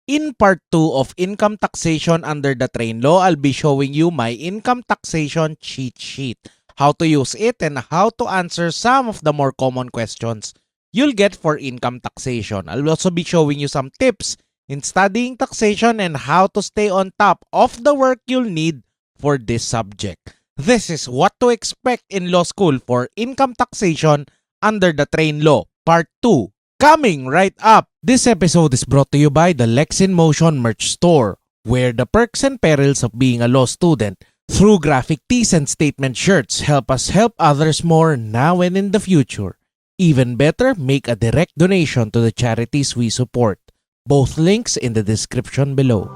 In part 2 of income taxation under the train law, I'll be showing you my income taxation cheat sheet, how to use it and how to answer some of the more common questions you'll get for income taxation. I'll also be showing you some tips in studying taxation and how to stay on top of the work you'll need for this subject. This is what to expect in law school for income taxation under the train law, part 2. Coming right up! This episode is brought to you by the Lex in Motion merch store, where the perks and perils of being a law student through graphic tees and statement shirts help us help others more now and in the future. Even better, make a direct donation to the charities we support. Both links in the description below.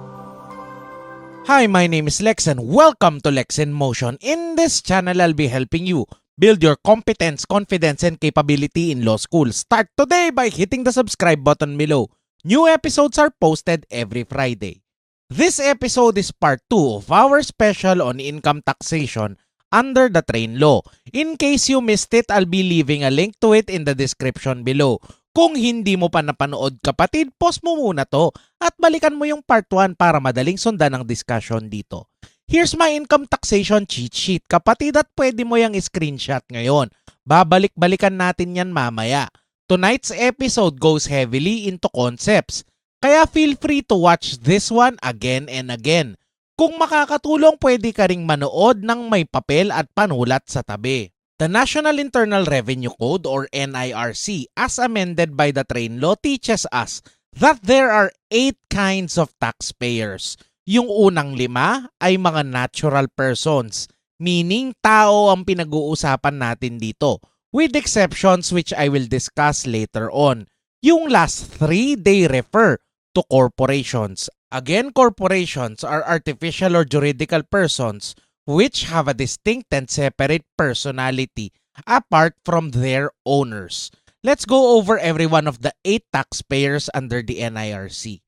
Hi, my name is Lex and welcome to Lex in Motion. In this channel, I'll be helping you build your competence, confidence, and capability in law school. Start today by hitting the subscribe button below. New episodes are posted every Friday. This episode is part 2 of our special on income taxation under the train law. In case you missed it, I'll be leaving a link to it in the description below. Kung hindi mo pa napanood kapatid, pause mo muna to at balikan mo yung part 1 para madaling sundan ang discussion dito. Here's my income taxation cheat sheet, kapatid, at pwede mo yung screenshot ngayon. Babalik-balikan natin yan mamaya. Tonight's episode goes heavily into concepts, kaya feel free to watch this one again and again. Kung makakatulong, pwede ka ring manood ng may papel at panulat sa tabi. The National Internal Revenue Code or NIRC, as amended by the train law, teaches us that there are 8 kinds of taxpayers. Yung unang 5 ay mga natural persons, meaning tao ang pinag-uusapan natin dito, with exceptions which I will discuss later on. Yung last 3, they refer to corporations. Again, corporations are artificial or juridical persons which have a distinct and separate personality apart from their owners. Let's go over every one of the 8 taxpayers under the NIRC.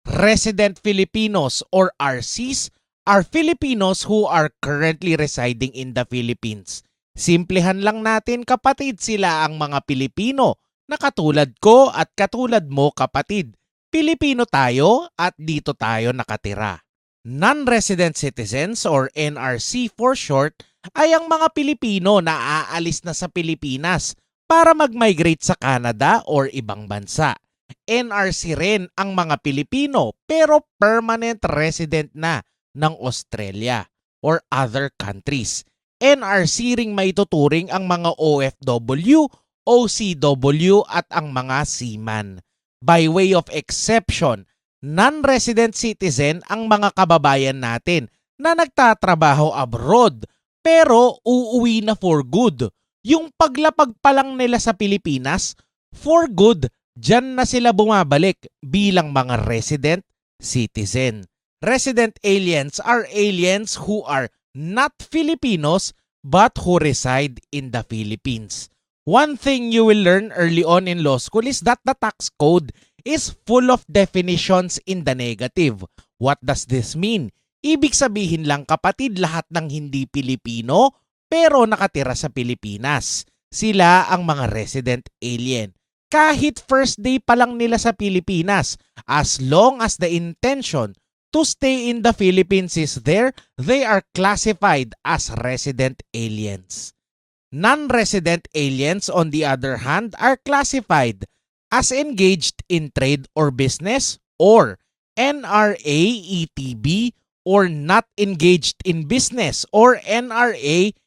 Resident Filipinos or RCs are Filipinos who are currently residing in the Philippines. Simplihan lang natin, kapatid, sila ang mga Pilipino na katulad ko at katulad mo, kapatid. Pilipino tayo at dito tayo nakatira. Non-resident citizens or NRC for short ay ang mga Pilipino na aalis na sa Pilipinas para mag-migrate sa Canada or ibang bansa. NRC rin ang mga Pilipino pero permanent resident na ng Australia or other countries. NRC ring maituturing ang mga OFW, OCW at ang mga seaman. By way of exception, non-resident citizen ang mga kababayan natin na nagtatrabaho abroad pero uuwi na for good. Yung paglapag pa lang nila sa Pilipinas, for good, diyan na sila bumabalik bilang mga resident citizen. Resident aliens are aliens who are not Filipinos but who reside in the Philippines. One thing you will learn early on in law school is that the tax code is full of definitions in the negative. What does this mean? Ibig sabihin lang, kapatid, lahat ng hindi Pilipino pero nakatira sa Pilipinas. Sila ang mga resident alien. Kahit first day pa lang nila sa Pilipinas, as long as the intention to stay in the Philippines is there, they are classified as resident aliens. Non-resident aliens, on the other hand, are classified as engaged in trade or business or NRA-ETB or not engaged in business or NRA-NETB.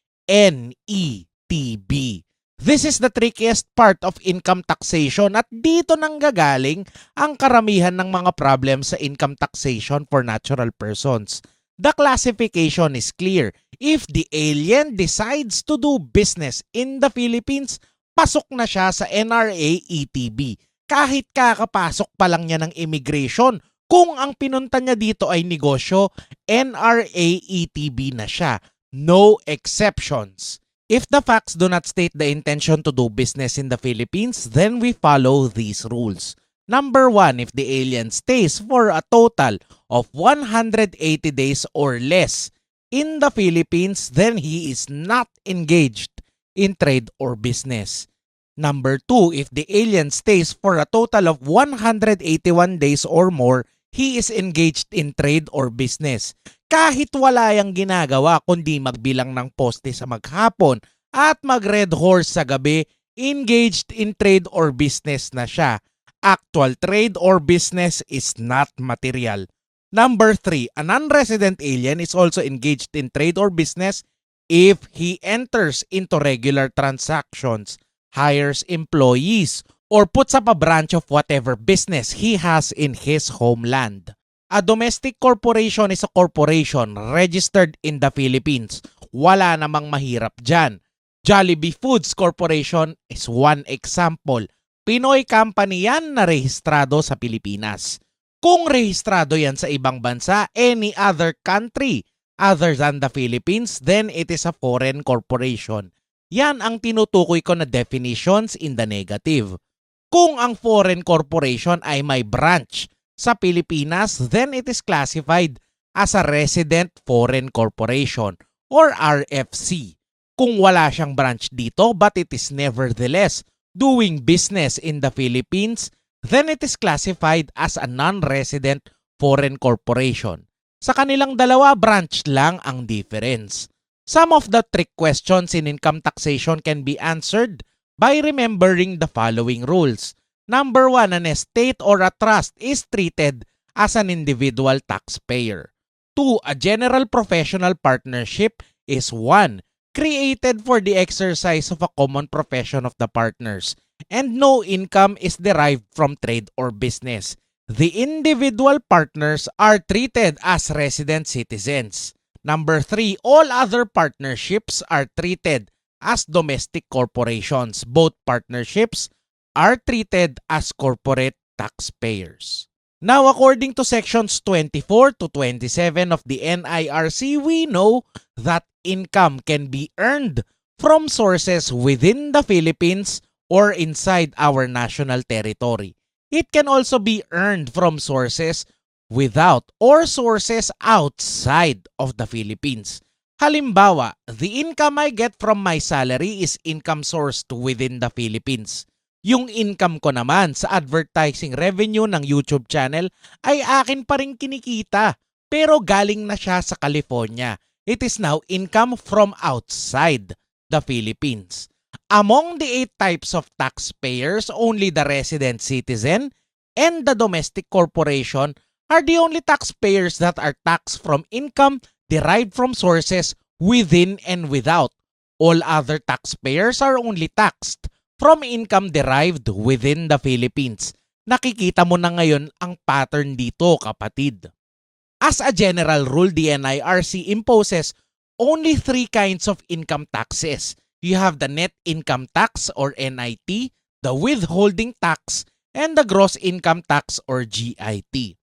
This is the trickiest part of income taxation at dito nanggagaling ang karamihan ng mga problems sa income taxation for natural persons. The classification is clear. If the alien decides to do business in the Philippines, pasok na siya sa NRA-ETB. Kahit kakapasok pa lang niya ng immigration, kung ang pinunta niya dito ay negosyo, NRA-ETB na siya. No exceptions. If the facts do not state the intention to do business in the Philippines, then we follow these rules. Number 1, if the alien stays for a total of 180 days or less in the Philippines, then he is not engaged in trade or business. Number 2, if the alien stays for a total of 181 days or more, he is engaged in trade or business. Kahit wala yang ginagawa kundi magbilang ng poste sa maghapon at mag-red horse sa gabi, engaged in trade or business na siya. Actual trade or business is not material. Number 3, a non-resident alien is also engaged in trade or business if he enters into regular transactions, hires employees, or puts up a branch of whatever business he has in his homeland. A domestic corporation is a corporation registered in the Philippines. Wala namang mahirap dyan. Jollibee Foods Corporation is one example. Pinoy company yan na rehistrado sa Pilipinas. Kung rehistrado yan sa ibang bansa, any other country other than the Philippines, then it is a foreign corporation. Yan ang tinutukoy ko na definitions in the negative. Kung ang foreign corporation ay may branch sa Pilipinas, then it is classified as a resident foreign corporation or RFC. Kung wala siyang branch dito but it is nevertheless doing business in the Philippines, then it is classified as a non-resident foreign corporation. Sa kanilang dalawa, branch lang ang difference. Some of the trick questions in income taxation can be answered by remembering the following rules. Number 1, an estate or a trust is treated as an individual taxpayer. 2, a general professional partnership is 1, created for the exercise of a common profession of the partners, and no income is derived from trade or business. The individual partners are treated as resident citizens. Number 3, all other partnerships are treated as domestic corporations. Both partnerships are treated as corporate taxpayers. Now, according to sections 24 to 27 of the NIRC, we know that income can be earned from sources within the Philippines or inside our national territory. It can also be earned from sources without or sources outside of the Philippines. Halimbawa, the income I get from my salary is income sourced within the Philippines. Yung income ko naman sa advertising revenue ng YouTube channel ay akin pa rin kinikita pero galing na siya sa California. It is now income from outside the Philippines. Among the 8 types of taxpayers, only the resident citizen and the domestic corporation are the only taxpayers that are taxed from income derived from sources within and without. All other taxpayers are only taxed from income derived within the Philippines. Nakikita mo na ngayon ang pattern dito, kapatid. As a general rule, the NIRC imposes only 3 kinds of income taxes. You have the net income tax or NIT, the withholding tax, and the gross income tax or GIT.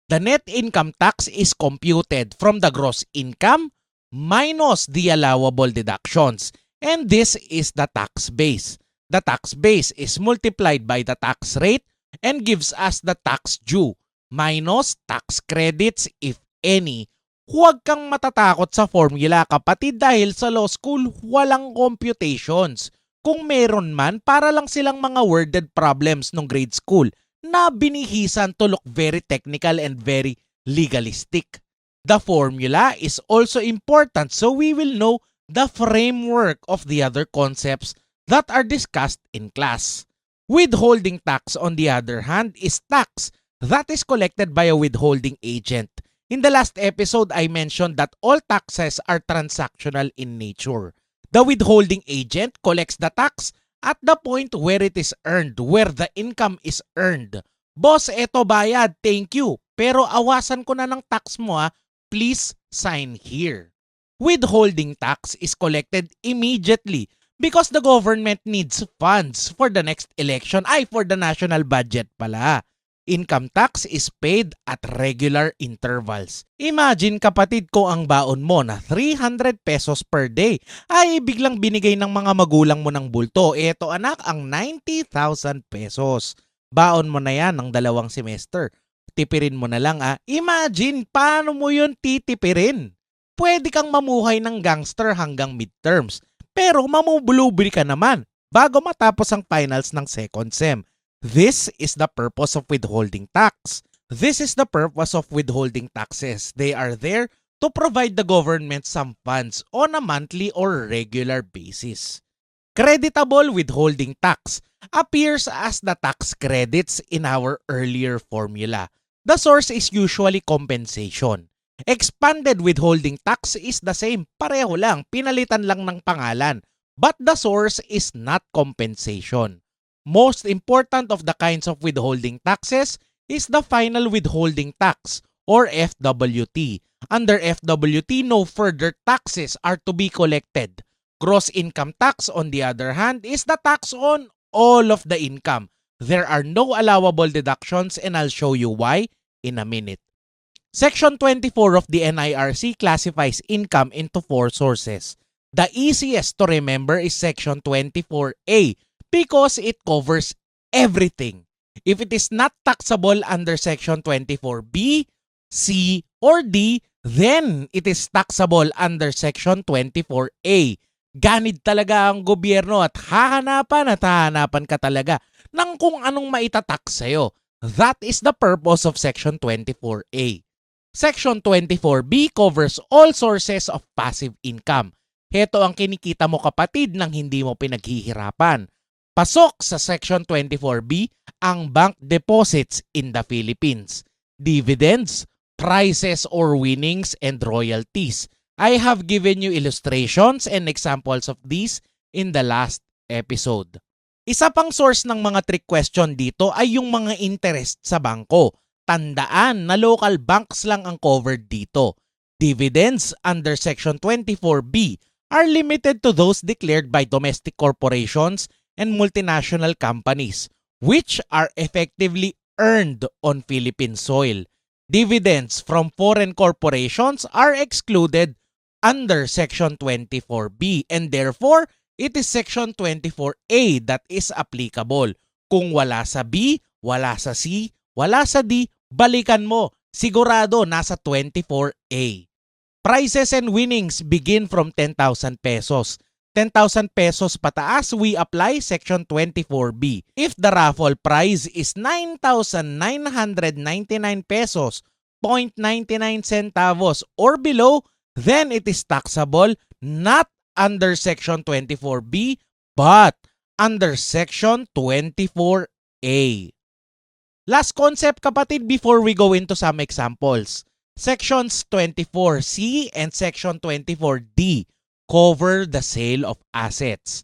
The net income tax is computed from the gross income minus the allowable deductions, and this is the tax base. The tax base is multiplied by the tax rate and gives us the tax due minus tax credits if any. Huwag kang matatakot sa formula, kapatid, dahil sa law school walang computations. Kung meron man, para lang silang mga worded problems nung grade school na binihisan to look very technical and very legalistic. The formula is also important so we will know the framework of the other concepts that are discussed in class. Withholding tax, on the other hand, is tax that is collected by a withholding agent. In the last episode, I mentioned that all taxes are transactional in nature. The withholding agent collects the tax at the point where it is earned, where the income is earned. Boss, eto bayad, thank you. Pero awasan ko na ng tax mo please sign here. Withholding tax is collected immediately because the government needs funds for the next election. For the national budget pala. Income tax is paid at regular intervals. Imagine, kapatid, ko ang baon mo na 300 pesos per day ay biglang binigay ng mga magulang mo ng bulto. Eto anak, ang 90,000 pesos. Baon mo na yan ng 2 semester. Tipirin mo na lang Imagine, paano mo yun titipirin? Pwede kang mamuhay ng gangster hanggang midterms. Pero mamubulubri ka naman bago matapos ang finals ng second sem. This is the purpose of withholding tax. This is the purpose of withholding taxes. They are there to provide the government some funds on a monthly or regular basis. Creditable withholding tax appears as the tax credits in our earlier formula. The source is usually compensation. Expanded withholding tax is the same, pareho lang, pinalitan lang ng pangalan. But the source is not compensation. Most important of the kinds of withholding taxes is the final withholding tax or FWT. Under FWT, no further taxes are to be collected. Gross income tax, on the other hand, is the tax on all of the income. There are no allowable deductions and I'll show you why in a minute. Section 24 of the NIRC classifies income into 4 sources. The easiest to remember is Section 24A because it covers everything. If it is not taxable under Section 24B, C, or D, then it is taxable under Section 24A. Ganid talaga ang gobyerno at hahanapan ka talaga ng kung anong maitatax sa'yo. That is the purpose of Section 24A. Section 24B covers all sources of passive income. Heto ang kinikita mo kapatid ng hindi mo pinaghihirapan. Pasok sa Section 24B ang bank deposits in the Philippines, dividends, prizes or winnings, and royalties. I have given you illustrations and examples of these in the last episode. Isa pang source ng mga trick question dito ay yung mga interest sa bangko. Tandaan na local banks lang ang covered dito. Dividends under Section 24B are limited to those declared by domestic corporations and multinational companies, which are effectively earned on Philippine soil. Dividends from foreign corporations are excluded under Section 24B and therefore, it is Section 24A that is applicable. Kung wala sa B, wala sa C, wala sa D, balikan mo. Sigurado nasa 24A. Prizes and winnings begin from 10,000 pesos. 10,000 pesos pataas, we apply Section 24B. If the raffle prize is 9,999 pesos, 0.99 centavos or below, then it is taxable not under Section 24B but under Section 24A. Last concept kapatid before we go into some examples. Sections 24C and Section 24D cover the sale of assets.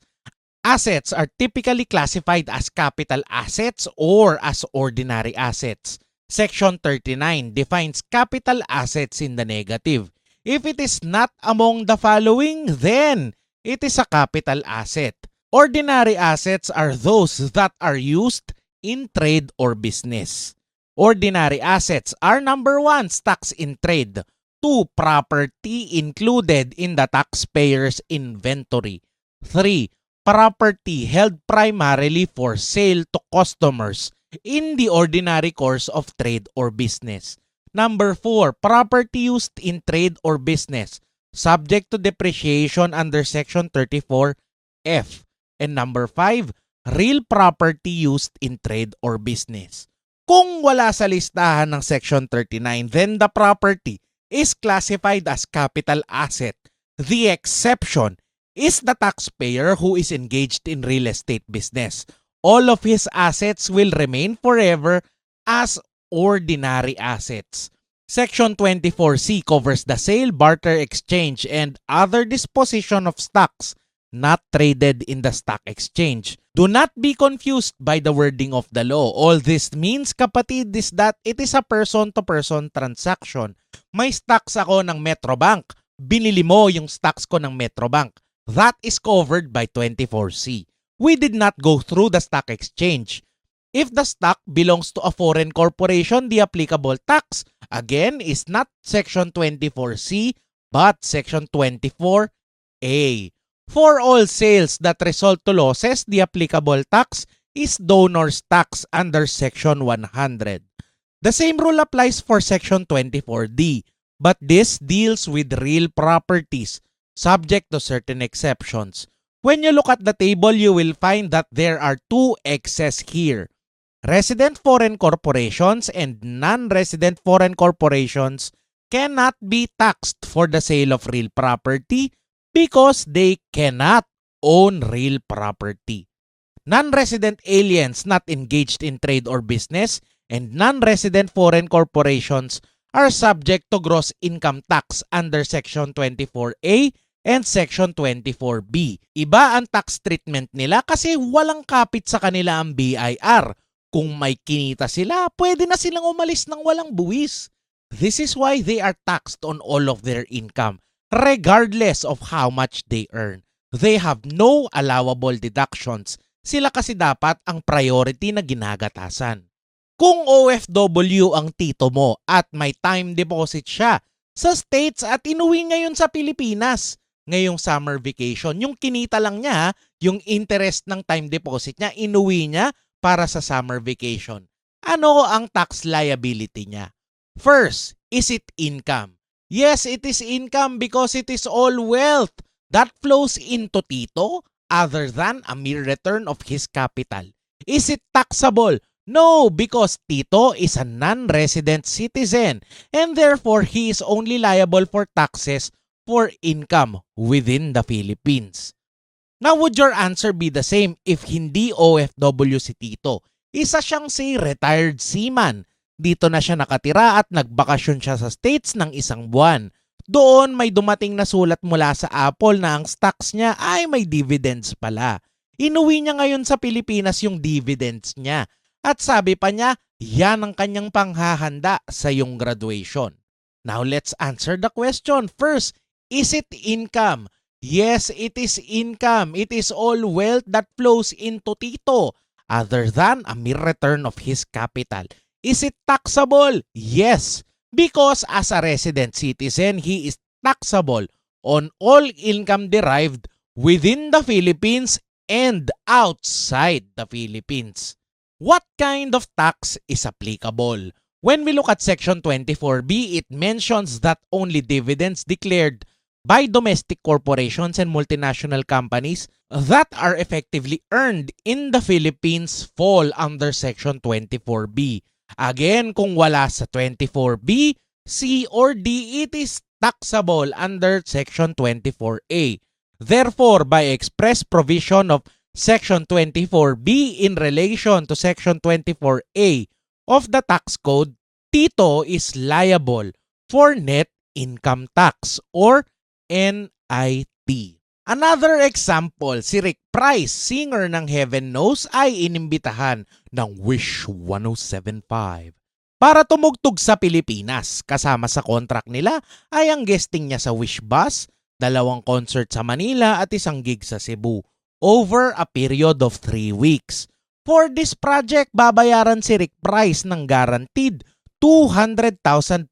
Assets are typically classified as capital assets or as ordinary assets. Section 39 defines capital assets in the negative. If it is not among the following, then it is a capital asset. Ordinary assets are those that are used in trade or business. Ordinary assets are number 1, stocks in trade. 2, property included in the taxpayer's inventory. 3, property held primarily for sale to customers in the ordinary course of trade or business. Number 4, property used in trade or business, subject to depreciation under Section 34F. And number 5, real property used in trade or business. Kung wala sa listahan ng Section 39, then the property is classified as capital asset. The exception is the taxpayer who is engaged in real estate business. All of his assets will remain forever as ordinary assets. Section 24C covers the sale, barter, exchange, and other disposition of stocks not traded in the stock exchange. Do not be confused by the wording of the law. All this means, kapatid, is that it is a person-to-person transaction. May stocks ako ng Metrobank. Binili mo yung stocks ko ng Metrobank. That is covered by 24C. We did not go through the stock exchange. If the stock belongs to a foreign corporation, the applicable tax, again, is not Section 24C, but Section 24A. For all sales that result to losses, the applicable tax is donor's tax under Section 100. The same rule applies for Section 24D, but this deals with real properties, subject to certain exceptions. When you look at the table, you will find that there are 2 excess here. Resident foreign corporations and non-resident foreign corporations cannot be taxed for the sale of real property because they cannot own real property. Non-resident aliens not engaged in trade or business and non-resident foreign corporations are subject to gross income tax under Section 24A and Section 24B. Iba ang tax treatment nila kasi walang kapit sa kanila ang BIR. Kung may kinita sila, pwede na silang umalis ng walang buwis. This is why they are taxed on all of their income, regardless of how much they earn. They have no allowable deductions. Sila kasi dapat ang priority na ginagatasan. Kung OFW ang tito mo at may time deposit siya sa States at inuwi ngayon sa Pilipinas, ngayong summer vacation, yung kinita lang niya, yung interest ng time deposit niya, inuwi niya para sa summer vacation. Ano ang tax liability niya? First, is it income? Yes, it is income because it is all wealth that flows into tito other than a mere return of his capital. Is it taxable? No, because tito is a non-resident citizen and therefore he is only liable for taxes for income within the Philippines. Now, would your answer be the same if hindi OFW si tito? Isa siyang say retired seaman. Dito na siya nakatira at nagbakasyon siya sa States ng isang buwan. Doon may dumating na sulat mula sa Apple na ang stocks niya ay may dividends pala. Inuwi niya ngayon sa Pilipinas yung dividends niya. At sabi pa niya, yan ang kanyang panghahanda sa iyong graduation. Now, let's answer the question. First, is it income? Yes, it is income. It is all wealth that flows into tito other than a mere return of his capital. Is it taxable? Yes, because as a resident citizen, he is taxable on all income derived within the Philippines and outside the Philippines. What kind of tax is applicable? When we look at Section 24B, it mentions that only dividends declared by domestic corporations and multinational companies that are effectively earned in the Philippines fall under Section 24B. Again, kung wala sa 24B, C or D, it is taxable under Section 24A. Therefore, by express provision of Section 24B in relation to Section 24A of the tax code, tito is liable for net income tax or NIT. Another example, si Rick Price, singer ng Heaven Knows, ay inimbitahan ng Wish 1075 para tumugtog sa Pilipinas. Kasama sa contract nila ay ang guesting niya sa Wish Bus, 2 concert sa Manila at 1 gig sa Cebu over a period of 3 weeks. For this project, babayaran si Rick Price ng guaranteed 200,000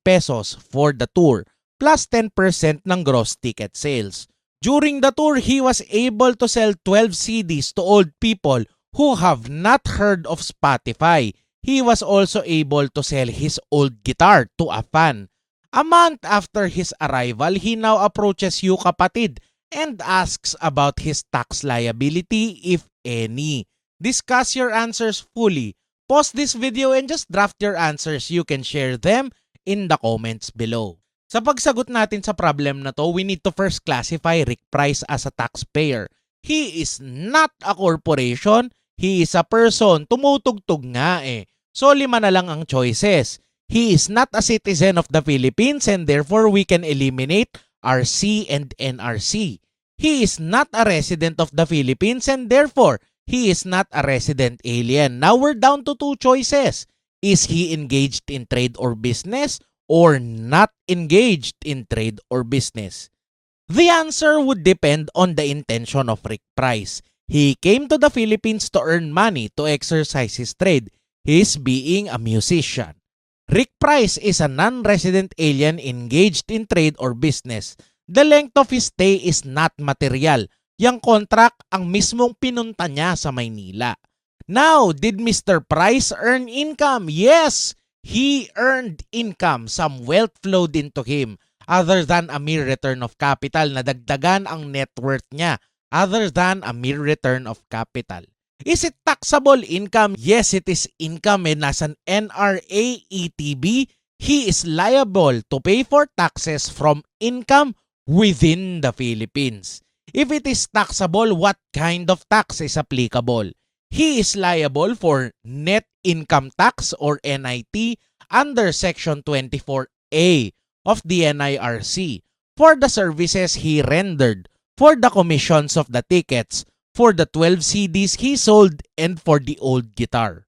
pesos for the tour plus 10% ng gross ticket sales. During the tour, he was able to sell 12 CDs to old people who have not heard of Spotify. He was also able to sell his old guitar to a fan. A month after his arrival, he now approaches you kapatid and asks about his tax liability, if any. Discuss your answers fully. Pause this video and just draft your answers. You can share them in the comments below. Sa pagsagot natin sa problem na to, we need to first classify Rick Price as a taxpayer. He is not a corporation. He is a person. Tumutugtog nga eh. So 5 na lang ang choices. He is not a citizen of the Philippines and therefore we can eliminate RC and NRC. He is not a resident of the Philippines and therefore he is not a resident alien. Now we're down to 2 choices. Is he engaged in trade or business or not engaged in trade or business? The answer would depend on the intention of Rick Price. He came to the Philippines to earn money to exercise his trade. He is being a musician. Rick Price is a non-resident alien engaged in trade or business. The length of his stay is not material. Yang contract ang mismong pinunta niya sa Maynila. Now, did Mr. Price earn income? Yes! He earned income. Some wealth flowed into him other than a mere return of capital. Nadagdagan ang net worth niya other than a mere return of capital. Is it taxable income? Yes, it is income and as an NRA ETB, he is liable to pay for taxes from income within the Philippines. If it is taxable, what kind of tax is applicable? He is liable for net income tax or NIT under Section 24A of the NIRC for the services he rendered, for the commissions of the tickets, for the 12 CDs he sold, and for the old guitar.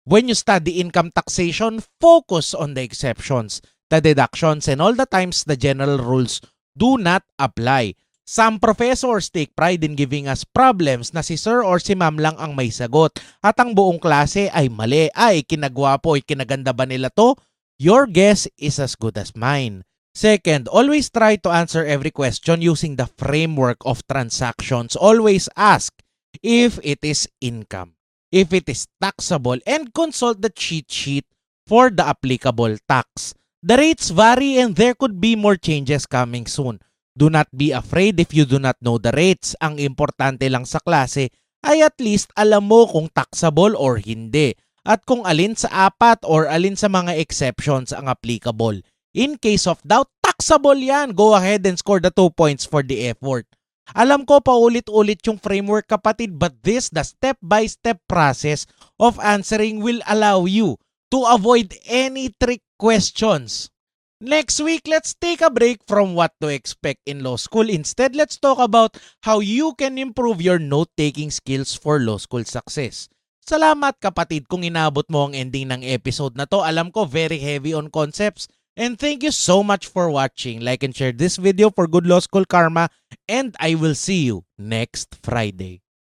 When you study income taxation, focus on the exceptions, the deductions, and all the times the general rules do not apply. Some professors take pride in giving us problems na si sir or si ma'am lang ang may sagot at ang buong klase ay mali. Ay, kinagwapo, kinaganda ba nila to? Your guess is as good as mine. Second, always try to answer every question using the framework of transactions. Always ask if it is income, if it is taxable, and consult the cheat sheet for the applicable tax. The rates vary and there could be more changes coming soon. Do not be afraid if you do not know the rates. Ang importante lang sa klase ay at least alam mo kung taxable or hindi at kung alin sa apat or alin sa mga exceptions ang applicable. In case of doubt, taxable yan. Go ahead and score the 2 points for the effort. Alam ko paulit-ulit yung framework kapatid, but this, the step-by-step process of answering will allow you to avoid any trick questions. Next week, let's take a break from what to expect in law school. Instead, let's talk about how you can improve your note-taking skills for law school success. Salamat kapatid kung inabot mo ang ending ng episode na to. Alam ko very heavy on concepts. And thank you so much for watching. Like and share this video for good law school karma. And I will see you next Friday.